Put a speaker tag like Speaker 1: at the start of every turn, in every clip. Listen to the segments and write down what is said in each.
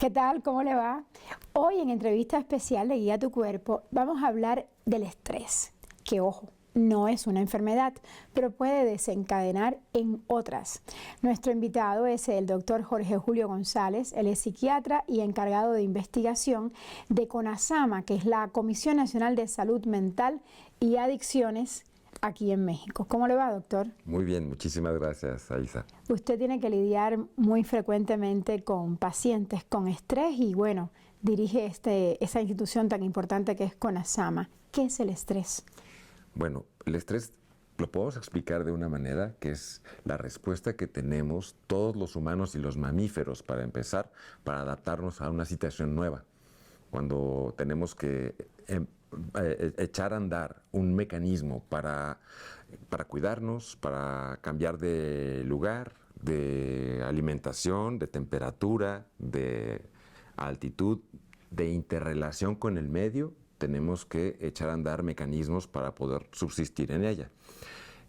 Speaker 1: ¿Qué tal? ¿Cómo le va? Hoy en entrevista especial de Guía Tu Cuerpo vamos a hablar del estrés, que ojo, no es una enfermedad, pero puede desencadenar en otras. Nuestro invitado es el doctor Jorge Julio González, él es psiquiatra y encargado de investigación de CONASAMA, que es la Comisión Nacional de Salud Mental y Adicciones aquí en México. ¿Cómo le va, doctor?
Speaker 2: Muy bien, muchísimas gracias, Aisa.
Speaker 1: Usted tiene que lidiar muy frecuentemente con pacientes con estrés y bueno, dirige esa institución tan importante que es CONASAMA. ¿Qué es el estrés?
Speaker 2: Bueno, el estrés lo podemos explicar de una manera que es la respuesta que tenemos todos los humanos y los mamíferos, para empezar, para adaptarnos a una situación nueva. Cuando tenemos que echar a andar un mecanismo para cuidarnos, para cambiar de lugar, de alimentación, de temperatura, de altitud, de interrelación con el medio, tenemos que echar a andar mecanismos para poder subsistir en ella.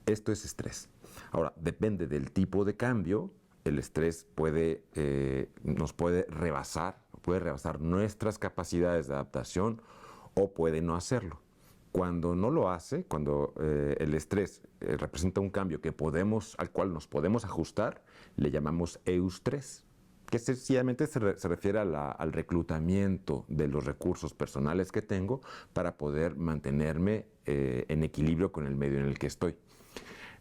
Speaker 2: Esto es estrés. Ahora, depende del tipo de cambio, el estrés nos puede rebasar nuestras capacidades de adaptación o puede no hacerlo. Cuando no lo hace, cuando el estrés representa un cambio al cual nos podemos ajustar, le llamamos eustrés, que sencillamente se refiere al reclutamiento de los recursos personales que tengo para poder mantenerme en equilibrio con el medio en el que estoy.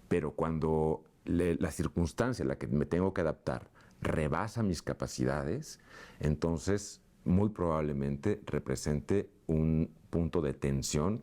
Speaker 2: Pero cuando la circunstancia a la que me tengo que adaptar rebasa mis capacidades, entonces muy probablemente represente un punto de tensión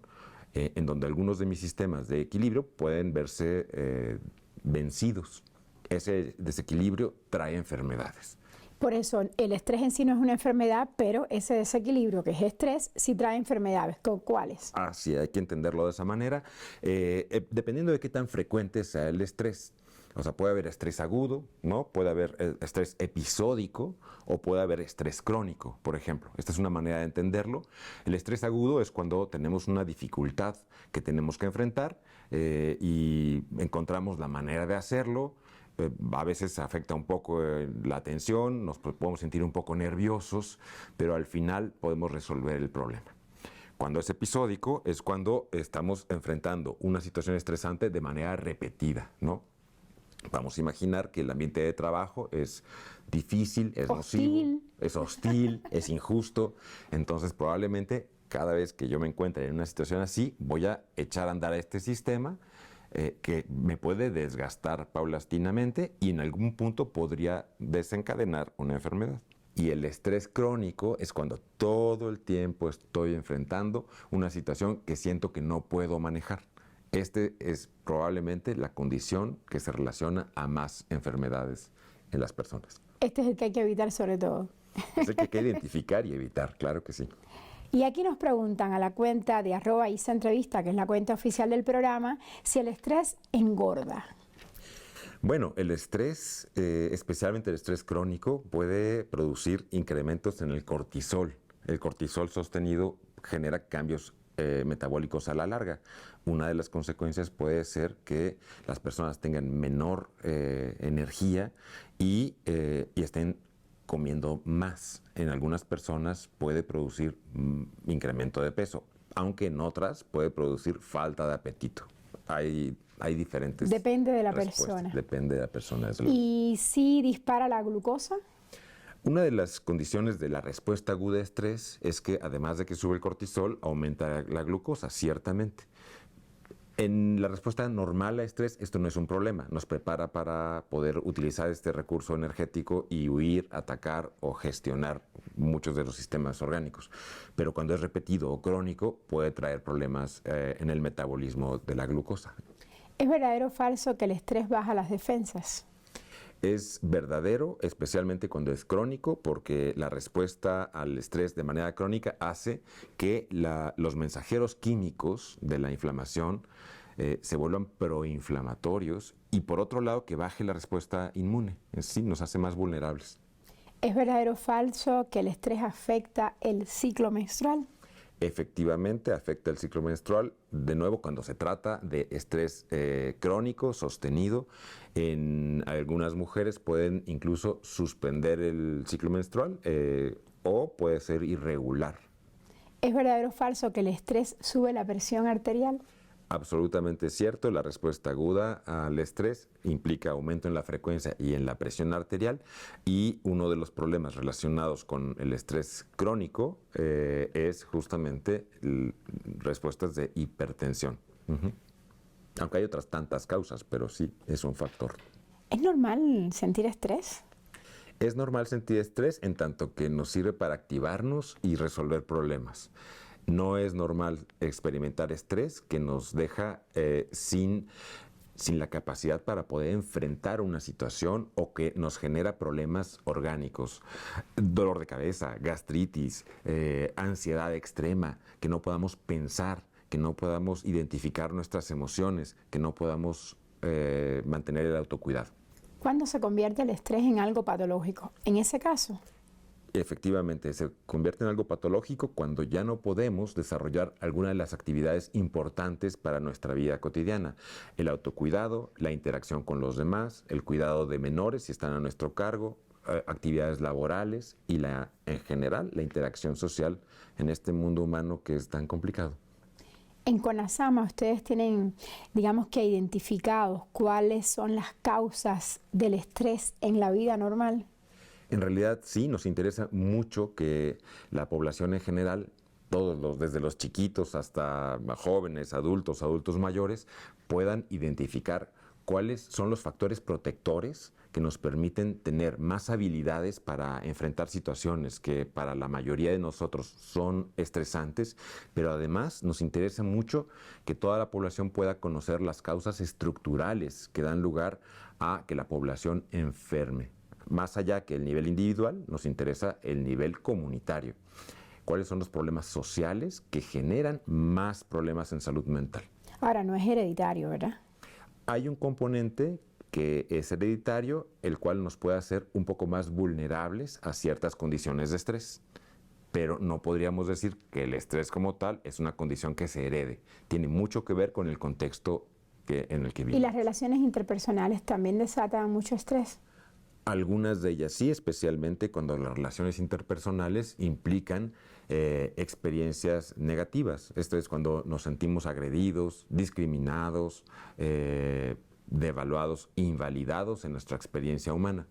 Speaker 2: en donde algunos de mis sistemas de equilibrio pueden verse vencidos. Ese desequilibrio trae enfermedades.
Speaker 1: Por eso, el estrés en sí no es una enfermedad, pero ese desequilibrio que es estrés sí trae enfermedades. ¿Cuáles?
Speaker 2: Así, hay que entenderlo de esa manera, dependiendo de qué tan frecuente sea el estrés. O sea, puede haber estrés agudo, ¿no? Puede haber estrés episódico o puede haber estrés crónico, por ejemplo. Esta es una manera de entenderlo. El estrés agudo es cuando tenemos una dificultad que tenemos que enfrentar y encontramos la manera de hacerlo. A veces afecta un poco la atención, nos podemos sentir un poco nerviosos, pero al final podemos resolver el problema. Cuando es episódico es cuando estamos enfrentando una situación estresante de manera repetida, ¿no? Vamos a imaginar que el ambiente de trabajo es difícil, es nocivo, es hostil, es injusto. Entonces probablemente cada vez que yo me encuentre en una situación así, voy a echar a andar este sistema que me puede desgastar paulatinamente y en algún punto podría desencadenar una enfermedad. Y el estrés crónico es cuando todo el tiempo estoy enfrentando una situación que siento que no puedo manejar. Este es probablemente la condición que se relaciona a más enfermedades en las personas.
Speaker 1: Este es el que hay que evitar sobre todo.
Speaker 2: Es el que hay que identificar y evitar, claro que sí.
Speaker 1: Y aquí nos preguntan a la cuenta de @IsaEntrevista, que es la cuenta oficial del programa, si el estrés engorda.
Speaker 2: Bueno, el estrés, especialmente el estrés crónico, puede producir incrementos en el cortisol. El cortisol sostenido genera cambios metabólicos a la larga. Una de las consecuencias puede ser que las personas tengan menor energía y estén comiendo más. En algunas personas puede producir incremento de peso, aunque en otras puede producir falta de apetito. Hay diferentes.
Speaker 1: Depende de la
Speaker 2: respuestas.
Speaker 1: persona.
Speaker 2: Depende de la persona.
Speaker 1: ¿Y si dispara la glucosa?
Speaker 2: Una de las condiciones de la respuesta aguda a estrés es que, además de que sube el cortisol, aumenta la glucosa, ciertamente. En la respuesta normal a estrés, esto no es un problema. Nos prepara para poder utilizar este recurso energético y huir, atacar o gestionar muchos de los sistemas orgánicos. Pero cuando es repetido o crónico, puede traer problemas en el metabolismo de la glucosa.
Speaker 1: ¿Es verdadero o falso que el estrés baja las defensas?
Speaker 2: Es verdadero, especialmente cuando es crónico, porque la respuesta al estrés de manera crónica hace que los mensajeros químicos de la inflamación se vuelvan proinflamatorios y, por otro lado, que baje la respuesta inmune. Sí, nos hace más vulnerables.
Speaker 1: ¿Es verdadero o falso que el estrés afecta el ciclo menstrual?
Speaker 2: Efectivamente afecta el ciclo menstrual, de nuevo cuando se trata de estrés crónico, sostenido. En algunas mujeres pueden incluso suspender el ciclo menstrual o puede ser irregular.
Speaker 1: ¿Es verdadero o falso que el estrés sube la presión arterial?
Speaker 2: Absolutamente cierto, la respuesta aguda al estrés implica aumento en la frecuencia y en la presión arterial, y uno de los problemas relacionados con el estrés crónico es justamente respuestas de hipertensión. Aunque hay otras tantas causas, pero sí es un factor.
Speaker 1: ¿Es normal sentir estrés?
Speaker 2: Es normal sentir estrés en tanto que nos sirve para activarnos y resolver problemas. No es normal experimentar estrés que nos deja sin la capacidad para poder enfrentar una situación o que nos genera problemas orgánicos, dolor de cabeza, gastritis, ansiedad extrema, que no podamos pensar, que no podamos identificar nuestras emociones, que no podamos mantener el autocuidado.
Speaker 1: ¿Cuándo se convierte el estrés en algo patológico? En ese caso,
Speaker 2: Efectivamente, se convierte en algo patológico cuando ya no podemos desarrollar alguna de las actividades importantes para nuestra vida cotidiana. El autocuidado, la interacción con los demás, el cuidado de menores si están a nuestro cargo, actividades laborales y en general la interacción social en este mundo humano que es tan complicado.
Speaker 1: en CONASAMA ustedes tienen, digamos que identificados cuáles son las causas del estrés en la vida normal.
Speaker 2: En realidad sí, nos interesa mucho que la población en general, desde los chiquitos hasta jóvenes, adultos mayores, puedan identificar cuáles son los factores protectores que nos permiten tener más habilidades para enfrentar situaciones que para la mayoría de nosotros son estresantes, pero además nos interesa mucho que toda la población pueda conocer las causas estructurales que dan lugar a que la población enferme. Más allá que el nivel individual, nos interesa el nivel comunitario. ¿Cuáles son los problemas sociales que generan más problemas en salud mental?
Speaker 1: Ahora, no es hereditario, ¿verdad?
Speaker 2: Hay un componente que es hereditario, el cual nos puede hacer un poco más vulnerables a ciertas condiciones de estrés. Pero no podríamos decir que el estrés como tal es una condición que se herede. Tiene mucho que ver con el contexto en el que vivimos.
Speaker 1: ¿Y las relaciones interpersonales también desatan mucho estrés?
Speaker 2: Algunas de ellas sí, especialmente cuando las relaciones interpersonales implican experiencias negativas. Esto es cuando nos sentimos agredidos, discriminados, devaluados, invalidados en nuestra experiencia humana.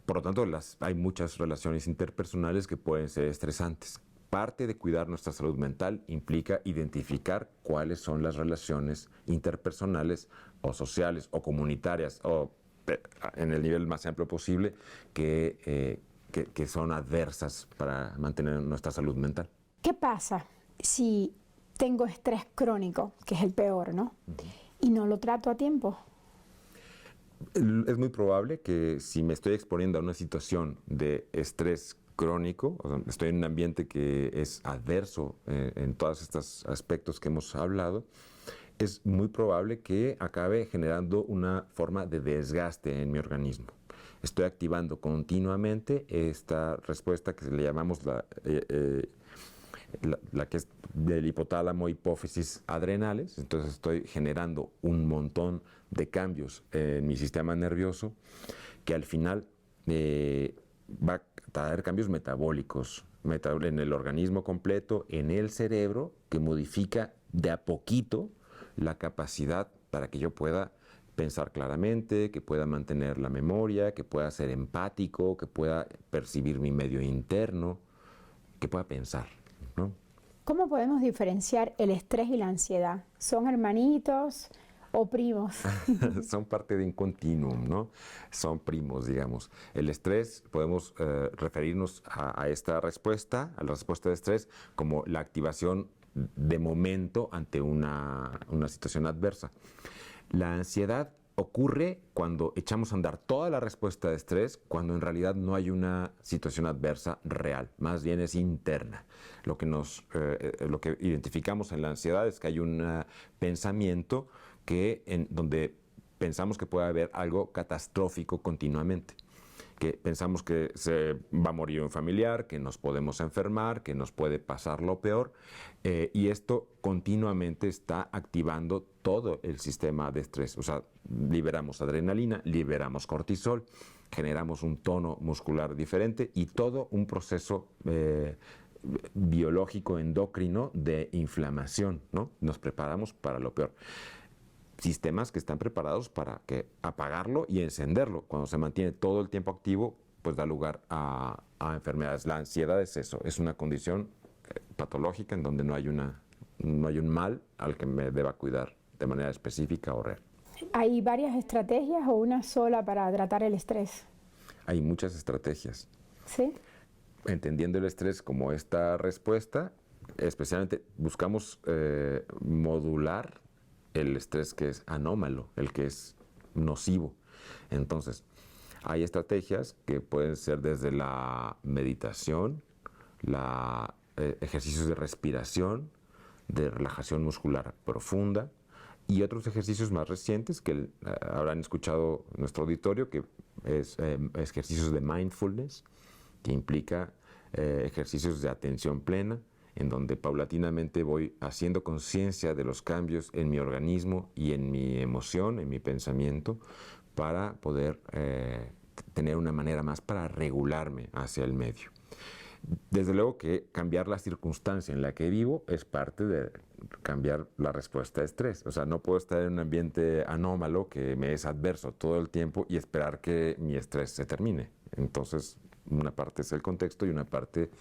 Speaker 2: Por lo tanto, hay muchas relaciones interpersonales que pueden ser estresantes. Parte de cuidar nuestra salud mental implica identificar cuáles son las relaciones interpersonales o sociales o comunitarias o en el nivel más amplio posible que son adversas para mantener nuestra salud mental.
Speaker 1: ¿Qué pasa si tengo estrés crónico, que es el peor, ¿no? Y no lo trato a tiempo?
Speaker 2: Es muy probable que si me estoy exponiendo a una situación de estrés crónico, o sea, estoy en un ambiente que es adverso en todos estos aspectos que hemos hablado, es muy probable que acabe generando una forma de desgaste en mi organismo. Estoy activando continuamente esta respuesta que le llamamos la que es del hipotálamo hipófisis adrenales. Entonces estoy generando un montón de cambios en mi sistema nervioso que al final va a traer cambios metabólicos en el organismo completo, en el cerebro, que modifica de a poquito la capacidad para que yo pueda pensar claramente, que pueda mantener la memoria, que pueda ser empático, que pueda percibir mi medio interno, que pueda pensar, ¿no?
Speaker 1: ¿Cómo podemos diferenciar el estrés y la ansiedad? ¿Son hermanitos o primos?
Speaker 2: Son parte de un continuum, ¿no? Son primos, digamos. El estrés, podemos referirnos a esta respuesta, a la respuesta de estrés, como la activación de momento ante una situación adversa. La ansiedad ocurre cuando echamos a andar toda la respuesta de estrés, cuando en realidad no hay una situación adversa real, más bien es interna. Lo que identificamos en la ansiedad es que hay un pensamiento donde pensamos que puede haber algo catastrófico continuamente, que pensamos que se va a morir un familiar, que nos podemos enfermar, que nos puede pasar lo peor, y esto continuamente está activando todo el sistema de estrés. O sea, liberamos adrenalina, liberamos cortisol, generamos un tono muscular diferente y todo un proceso biológico endocrino de inflamación, ¿no? Nos preparamos para lo peor. Sistemas que están preparados para apagarlo y encenderlo. Cuando se mantiene todo el tiempo activo, pues da lugar a enfermedades. La ansiedad es eso, es una condición patológica en donde no hay un mal al que me deba cuidar de manera específica o real.
Speaker 1: ¿Hay varias estrategias o una sola para tratar el estrés?
Speaker 2: Hay muchas estrategias.
Speaker 1: ¿Sí?
Speaker 2: Entendiendo el estrés como esta respuesta, especialmente buscamos modular el estrés que es anómalo, el que es nocivo. Entonces, hay estrategias que pueden ser desde la meditación, ejercicios de respiración, de relajación muscular profunda y otros ejercicios más recientes que habrán escuchado nuestro auditorio, que es ejercicios de mindfulness, que implica ejercicios de atención plena, en donde paulatinamente voy haciendo conciencia de los cambios en mi organismo y en mi emoción, en mi pensamiento, para poder tener una manera más para regularme hacia el medio. Desde luego que cambiar la circunstancia en la que vivo es parte de cambiar la respuesta a estrés. O sea, no puedo estar en un ambiente anómalo que me es adverso todo el tiempo y esperar que mi estrés se termine. Entonces, una parte es el contexto y una parte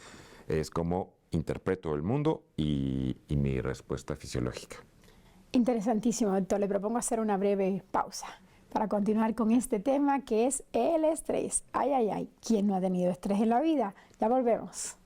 Speaker 2: es cómo interpreto el mundo y mi respuesta fisiológica.
Speaker 1: Interesantísimo, doctor. Le propongo hacer una breve pausa para continuar con este tema que es el estrés. Ay, ay, ay. ¿Quién no ha tenido estrés en la vida? Ya volvemos.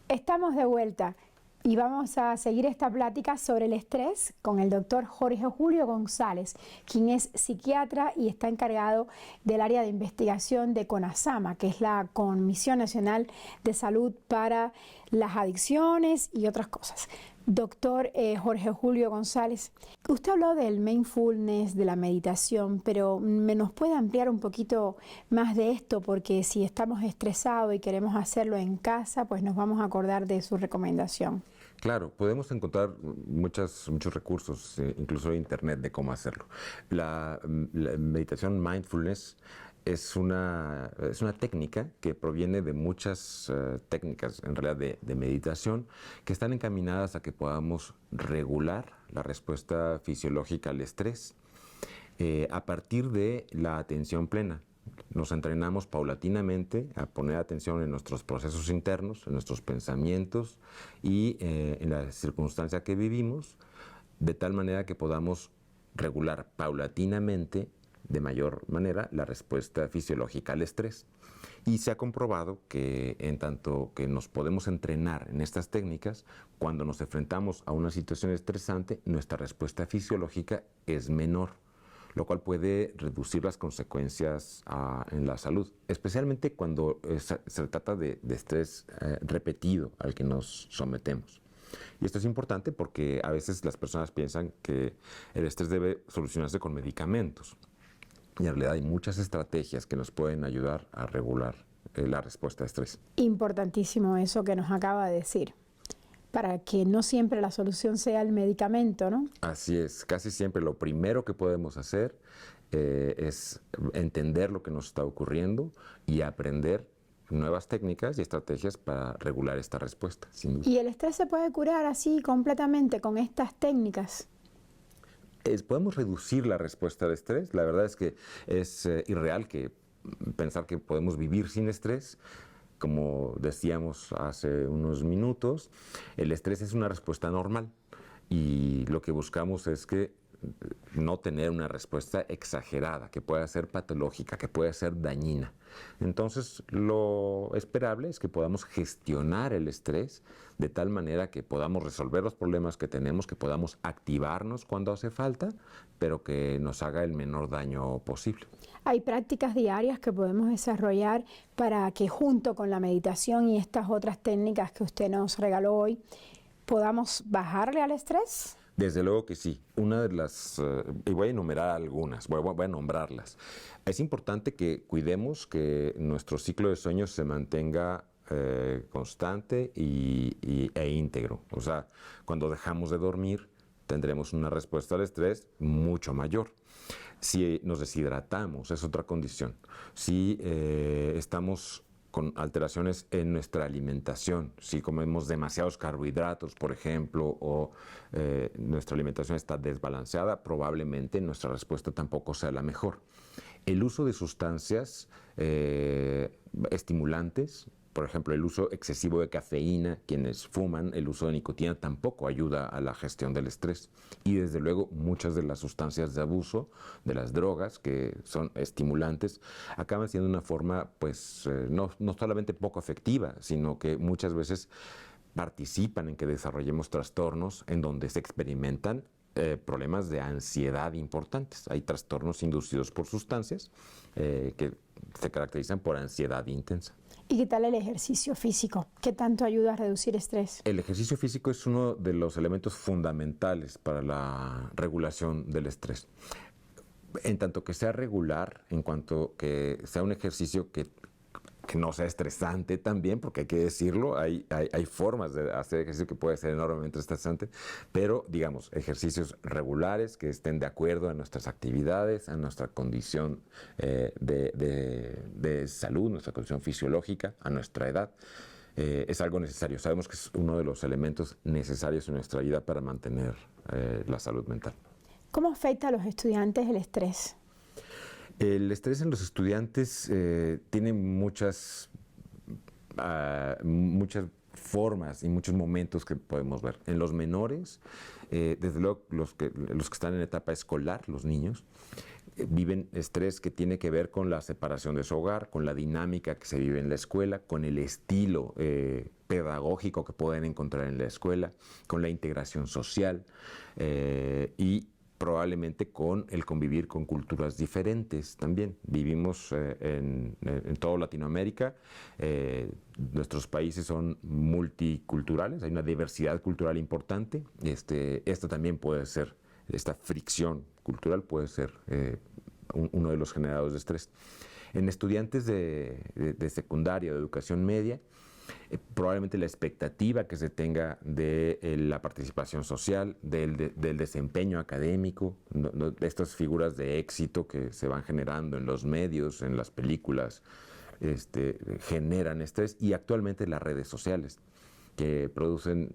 Speaker 1: Estamos de vuelta y vamos a seguir esta plática sobre el estrés con el doctor Jorge Julio González, quien es psiquiatra y está encargado del área de investigación de CONASAMA, que es la Comisión Nacional de Salud para las Adicciones y otras cosas. Doctor Jorge Julio González, usted habló del mindfulness, de la meditación, pero ¿nos puede ampliar un poquito más de esto? Porque si estamos estresados y queremos hacerlo en casa, pues nos vamos a acordar de su recomendación.
Speaker 2: Claro, podemos encontrar muchos recursos, incluso en internet, de cómo hacerlo. La meditación mindfulness es una técnica que proviene de muchas técnicas, en realidad, de meditación, que están encaminadas a que podamos regular la respuesta fisiológica al estrés a partir de la atención plena. Nos entrenamos paulatinamente a poner atención en nuestros procesos internos, en nuestros pensamientos y en la circunstancia que vivimos, de tal manera que podamos regular paulatinamente, de mayor manera, la respuesta fisiológica al estrés. Y se ha comprobado que en tanto que nos podemos entrenar en estas técnicas, cuando nos enfrentamos a una situación estresante, nuestra respuesta fisiológica es menor, lo cual puede reducir las consecuencias en la salud, especialmente cuando se trata de estrés repetido al que nos sometemos. Y esto es importante porque a veces las personas piensan que el estrés debe solucionarse con medicamentos. Y en realidad hay muchas estrategias que nos pueden ayudar a regular la respuesta a estrés.
Speaker 1: Importantísimo eso que nos acaba de decir, para que no siempre la solución sea el medicamento, ¿no?
Speaker 2: Así es, casi siempre lo primero que podemos hacer es entender lo que nos está ocurriendo y aprender nuevas técnicas y estrategias para regular esta respuesta, sin duda.
Speaker 1: ¿Y el estrés se puede curar así completamente con estas técnicas?
Speaker 2: Podemos reducir la respuesta al estrés. La verdad es que es irreal pensar que podemos vivir sin estrés. Como decíamos hace unos minutos, el estrés es una respuesta normal y lo que buscamos es que no tener una respuesta exagerada, que pueda ser patológica, que pueda ser dañina. Entonces, lo esperable es que podamos gestionar el estrés de tal manera que podamos resolver los problemas que tenemos, que podamos activarnos cuando hace falta, pero que nos haga el menor daño posible.
Speaker 1: Hay prácticas diarias que podemos desarrollar para que junto con la meditación y estas otras técnicas que usted nos regaló hoy, podamos bajarle al estrés.
Speaker 2: Desde luego que sí. Una de las, y voy a enumerar algunas, voy a nombrarlas. Es importante que cuidemos que nuestro ciclo de sueño se mantenga constante e íntegro. O sea, cuando dejamos de dormir, tendremos una respuesta al estrés mucho mayor. Si nos deshidratamos, es otra condición. Si estamos con alteraciones en nuestra alimentación, si comemos demasiados carbohidratos, por ejemplo, o nuestra alimentación está desbalanceada, probablemente nuestra respuesta tampoco sea la mejor. El uso de sustancias estimulantes, por ejemplo, el uso excesivo de cafeína, quienes fuman, el uso de nicotina tampoco ayuda a la gestión del estrés. Y desde luego muchas de las sustancias de abuso, de las drogas que son estimulantes, acaban siendo una forma, pues, no solamente poco efectiva, sino que muchas veces participan en que desarrollemos trastornos en donde se experimentan problemas de ansiedad importantes. Hay trastornos inducidos por sustancias que se caracterizan por ansiedad intensa.
Speaker 1: ¿Y qué tal el ejercicio físico? ¿Qué tanto ayuda a reducir estrés?
Speaker 2: El ejercicio físico es uno de los elementos fundamentales para la regulación del estrés. En tanto que sea regular, en cuanto que sea un ejercicio que no sea estresante también, porque hay que decirlo, hay formas de hacer ejercicio que puede ser enormemente estresante, pero digamos, ejercicios regulares que estén de acuerdo a nuestras actividades, a nuestra condición de salud, nuestra condición fisiológica, a nuestra edad. Es algo necesario. Sabemos que es uno de los elementos necesarios en nuestra vida para mantener la salud mental.
Speaker 1: ¿Cómo afecta a los estudiantes el estrés?
Speaker 2: El estrés en los estudiantes tiene muchas formas y muchos momentos que podemos ver. En los menores, desde luego los que están en etapa escolar, los niños, viven estrés que tiene que ver con la separación de su hogar, con la dinámica que se vive en la escuela, con el estilo pedagógico que pueden encontrar en la escuela, con la integración social y probablemente con el convivir con culturas diferentes también. Vivimos en toda Latinoamérica, nuestros países son multiculturales, hay una diversidad cultural importante. Esto también puede ser, esta fricción cultural puede ser uno de los generadores de estrés. En estudiantes de secundaria o de educación media, probablemente la expectativa que se tenga de la participación social, del desempeño académico, de estas figuras de éxito que se van generando en los medios, en las películas, generan estrés, y actualmente las redes sociales que producen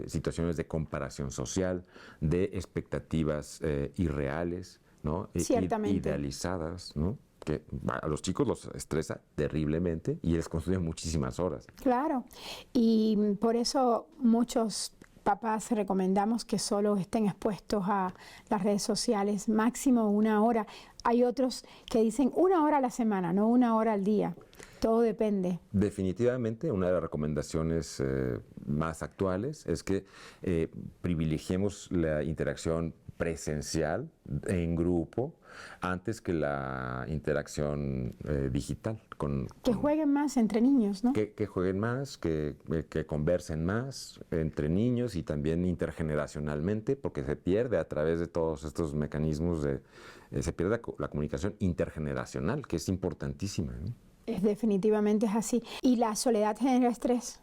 Speaker 2: situaciones de comparación social, de expectativas irreales, ¿no? Idealizadas, ¿no? Que a los chicos los estresa terriblemente y les consume muchísimas horas.
Speaker 1: Claro, y por eso muchos papás recomendamos que solo estén expuestos a las redes sociales, máximo 1 hora. Hay otros que dicen 1 hora a la semana, no 1 hora al día. Todo depende.
Speaker 2: Definitivamente, una de las recomendaciones más actuales es que privilegiemos la interacción presencial en grupo antes que la interacción digital.
Speaker 1: Que jueguen más entre niños, ¿no?
Speaker 2: Que jueguen más, que conversen más entre niños y también intergeneracionalmente, porque se pierde a través de todos estos mecanismos, se pierde la comunicación intergeneracional, que es importantísima, ¿no?
Speaker 1: Definitivamente es así. ¿Y la soledad genera estrés?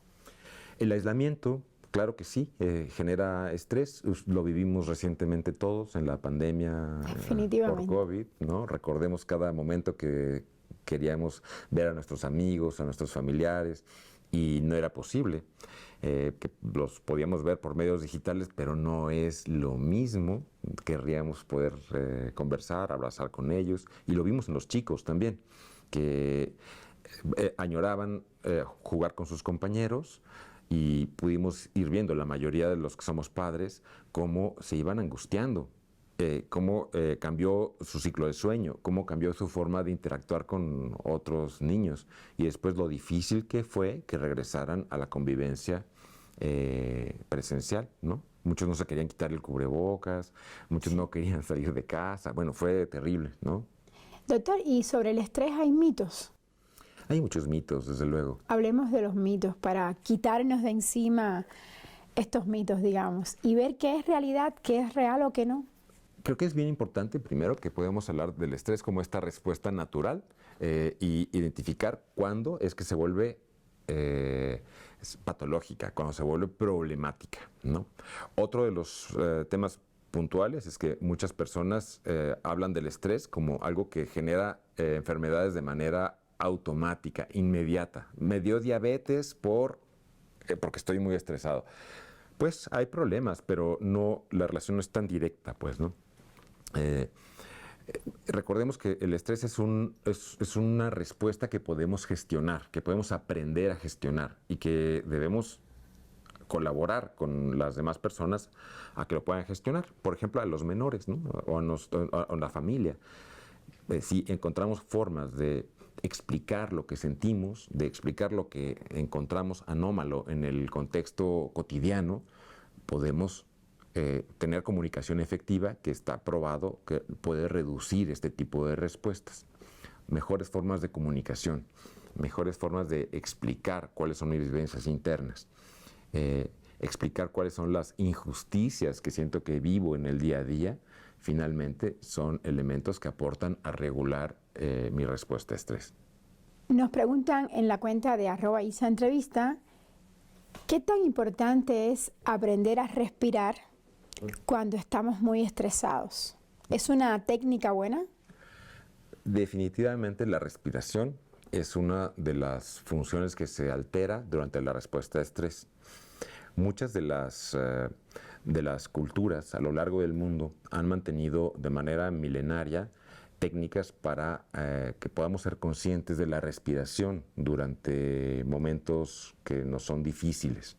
Speaker 2: El aislamiento, claro que sí, genera estrés. Lo vivimos recientemente todos en la pandemia por COVID, ¿no? Recordemos cada momento que queríamos ver a nuestros amigos, a nuestros familiares, y no era posible. Que los podíamos ver por medios digitales, pero no es lo mismo. Querríamos poder conversar, abrazar con ellos, y lo vimos en los chicos también, que añoraban jugar con sus compañeros, y pudimos ir viendo la mayoría de los que somos padres cómo se iban angustiando cómo cambió su ciclo de sueño, cómo cambió su forma de interactuar con otros niños y después lo difícil que fue que regresaran a la convivencia presencial, ¿no? Muchos no se querían quitar el cubrebocas, muchos no querían salir de casa, bueno, fue terrible, ¿no?
Speaker 1: Doctor, ¿y sobre el estrés hay mitos?
Speaker 2: Hay muchos mitos, desde luego.
Speaker 1: Hablemos de los mitos para quitarnos de encima estos mitos, digamos, y ver qué es realidad, qué es real o qué no.
Speaker 2: Creo que es bien importante, primero, que podemos hablar del estrés como esta respuesta natural y identificar cuándo es que se vuelve patológica, cuando se vuelve problemática, ¿no? Otro de los temas puntuales es que muchas personas hablan del estrés como algo que genera enfermedades de manera automática, inmediata. Me dio diabetes porque estoy muy estresado. Pues hay problemas, pero no, la relación no es tan directa, pues, ¿no? Recordemos que el estrés es una respuesta que podemos gestionar, que podemos aprender a gestionar y que debemos colaborar con las demás personas a que lo puedan gestionar. Por ejemplo, a los menores, ¿no? O a la familia. Si encontramos formas de explicar lo que sentimos, de explicar lo que encontramos anómalo en el contexto cotidiano, podemos tener comunicación efectiva que está probado que puede reducir este tipo de respuestas. Mejores formas de comunicación, mejores formas de explicar cuáles son mis vivencias internas, explicar cuáles son las injusticias que siento que vivo en el día a día, finalmente son elementos que aportan a regular mi respuesta a estrés.
Speaker 1: Nos preguntan en la cuenta de @isaentrevista, ¿qué tan importante es aprender a respirar cuando estamos muy estresados? ¿Es una técnica buena?
Speaker 2: Definitivamente la respiración es una de las funciones que se altera durante la respuesta a estrés. Muchas de las culturas a lo largo del mundo han mantenido de manera milenaria técnicas para que podamos ser conscientes de la respiración durante momentos que nos son difíciles.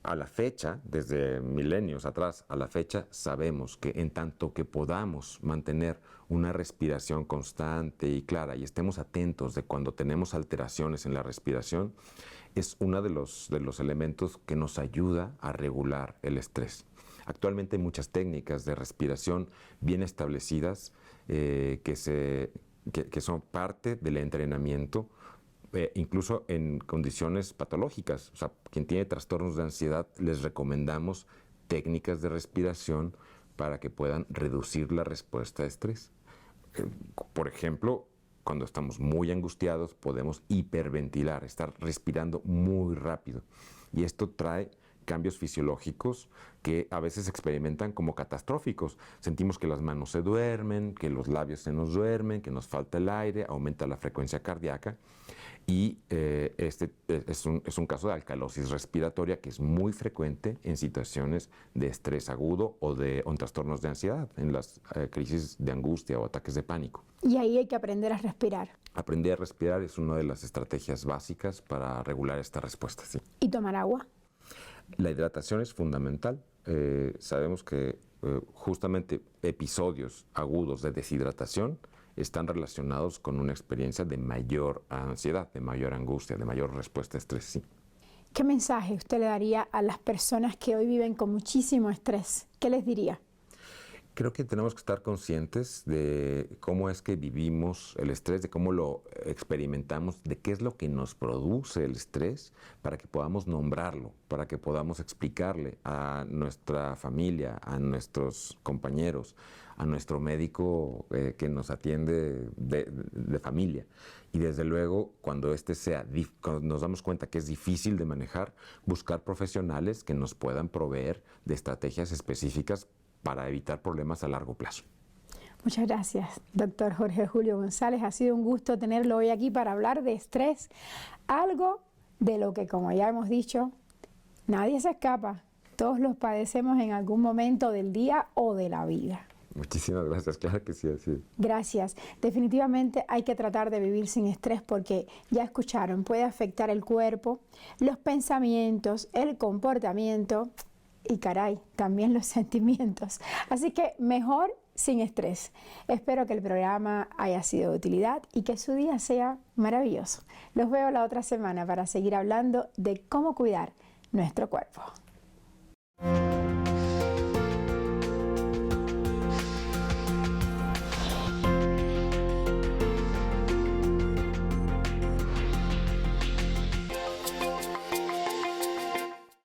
Speaker 2: A la fecha, desde milenios atrás a la fecha, sabemos que en tanto que podamos mantener una respiración constante y clara y estemos atentos de cuando tenemos alteraciones en la respiración, es uno de los elementos que nos ayuda a regular el estrés. Actualmente hay muchas técnicas de respiración bien establecidas que son parte del entrenamiento, incluso en condiciones patológicas. O sea, quien tiene trastornos de ansiedad, les recomendamos técnicas de respiración para que puedan reducir la respuesta a estrés. Por ejemplo, cuando estamos muy angustiados, podemos hiperventilar, estar respirando muy rápido. Y esto trae cambios fisiológicos que a veces se experimentan como catastróficos. Sentimos que las manos se duermen, que los labios se nos duermen, que nos falta el aire, aumenta la frecuencia cardíaca. Y este es un caso de alcalosis respiratoria que es muy frecuente en situaciones de estrés agudo o en trastornos de ansiedad, en las crisis de angustia o ataques de pánico.
Speaker 1: Y ahí hay que aprender a respirar.
Speaker 2: Aprender a respirar es una de las estrategias básicas para regular esta respuesta, sí.
Speaker 1: ¿Y tomar agua?
Speaker 2: La hidratación es fundamental. Sabemos que justamente episodios agudos de deshidratación están relacionados con una experiencia de mayor ansiedad, de mayor angustia, de mayor respuesta a estrés, sí.
Speaker 1: ¿Qué mensaje usted le daría a las personas que hoy viven con muchísimo estrés? ¿Qué les diría?
Speaker 2: Creo que tenemos que estar conscientes de cómo es que vivimos el estrés, de cómo lo experimentamos, de qué es lo que nos produce el estrés, para que podamos nombrarlo, para que podamos explicarle a nuestra familia, a nuestros compañeros, a nuestro médico que nos atiende de familia. Y desde luego, cuando cuando nos damos cuenta que es difícil de manejar, buscar profesionales que nos puedan proveer de estrategias específicas para evitar problemas a largo plazo.
Speaker 1: Muchas gracias, doctor Jorge Julio González. Ha sido un gusto tenerlo hoy aquí para hablar de estrés, algo de lo que, como ya hemos dicho, nadie se escapa. Todos los padecemos en algún momento del día o de la vida.
Speaker 2: Muchísimas gracias, claro que sí, así es.
Speaker 1: Gracias. Definitivamente hay que tratar de vivir sin estrés porque, ya escucharon, puede afectar el cuerpo, los pensamientos, el comportamiento y caray, también los sentimientos. Así que mejor sin estrés. Espero que el programa haya sido de utilidad y que su día sea maravilloso. Los veo la otra semana para seguir hablando de cómo cuidar nuestro cuerpo.